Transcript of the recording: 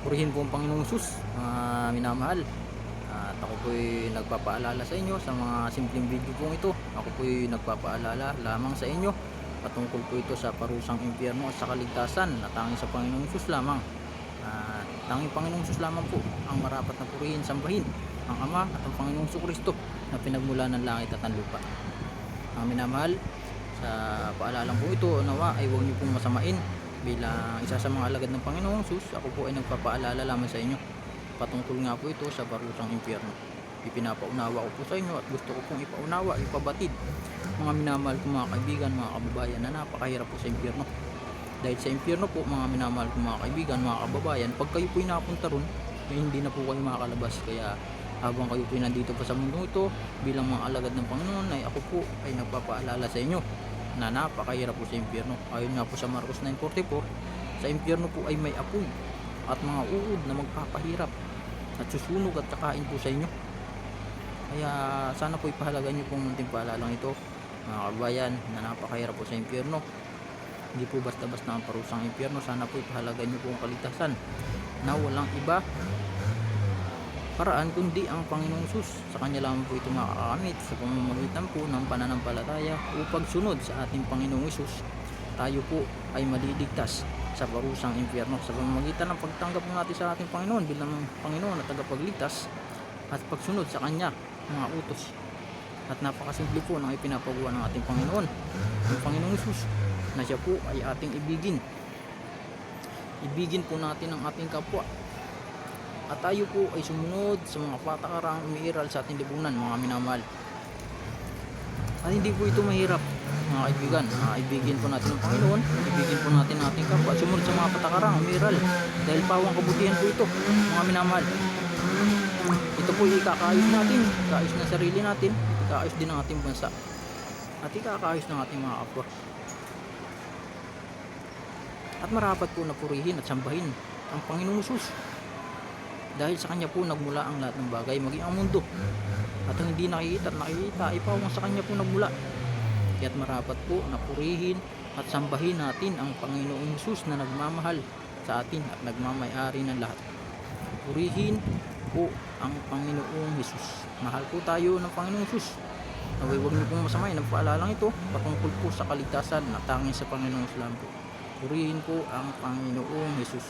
Purihin po ang Panginoong Sus, mga minamahal. At ako po'y nagpapaalala sa inyo sa mga simpleng video pong ito. Ako po'y nagpapaalala lamang sa inyo patungkol po ito sa parusang impyerno at sa kaligtasan na tanging sa Panginoong Sus lamang. At tanging Panginoong Sus lamang po ang marapat na purihin, sambahin, ang Ama at ang Panginoong Kristo na pinagmula ng langit at ang lupa. Mga minamahal, sa paalalang po ito, nawa ay huwag niyo pong masamain. Bilang isa sa mga alagad ng Panginoong Sus, ako po ay nagpapaalala lamang sa inyo patungkol nga po ito sa parusang impyerno. Ipinapaunawa ko po sa inyo at gusto ko pong ipaunawa, ipabatid, mga minamahal ko mga kaibigan, mga kababayan, na napakahirap po sa impyerno. Dahil sa impyerno po, mga minamahal ko mga kaibigan, mga kababayan, pag kayo po napunta ron, hindi na po kayo makakalabas. Kaya habang kayo po nandito pa sa mundong ito bilang mga alagad ng Panginoon, ay ako po ay nagpapaalala sa inyo na napakahirap po sa impyerno. Ayon nga po sa Marcos 9:44, sa impyerno po ay may apoy at mga uod na magpapahirap at susunog at kakain po sa inyo. Kaya sana po ipahalagan nyo pong munting paalalang ito, mga kabayan, na napakahirap po sa impyerno. Hindi po basta-basta ang parusang impyerno. Sana po ipahalagan nyo po ang kaligtasan na walang iba paraan kundi ang Panginoong Sus. Sa kanya lamang po ito makakamit sa pamamagitan po ng pananampalataya upang sunod sa ating Panginoong Sus. Tayo po ay maliligtas sa parusang impyerno sa pamamagitan ng pagtanggap natin sa ating Panginoon bilang Panginoon at tagapagligtas at pagsunod sa kanya mga utos. At napakasimple po ng ipinapagawa ng ating Panginoon, ang Panginoong Sus, na siya po ay ating ibigin. Ibigin po natin ang ating kapwa. At tayo po ay sumunod sa mga patakarang umiiral sa ating lipunan, mga minamahal. At hindi po ito mahirap, mga kaibigan. Ibigin po natin ang Panginoon, ibigin po natin ang ating kapwa, sumunod sa mga patakarang umiiral. Dahil pawang kabutihan po ito, mga minamahal. Ito po ikakaayos natin, ikakaayos ng sarili natin, ikakaayos din ng ating bansa. At ikakaayos ng ating mga kapwa. At marapat po na purihin at sambahin ang Panginoong Sus. Dahil sa kanya po nagmula ang lahat ng bagay, maging ang mundo. At ang hindi nakikita at nakikita, ipawang sa kanya po nagmula. Kaya't marapat po na purihin at sambahin natin ang Panginoong Sus na nagmamahal sa atin at nagmamay-ari ng lahat. Purihin po ang Panginoong Hesus. Mahal po tayo ng Panginoong Sus. Naway huwag niyo pong masamain ang paalalang ito patungkol po sa kaligtasan na tanging sa Panginoong Sus lang po. Purihin po ang Panginoong Hesus.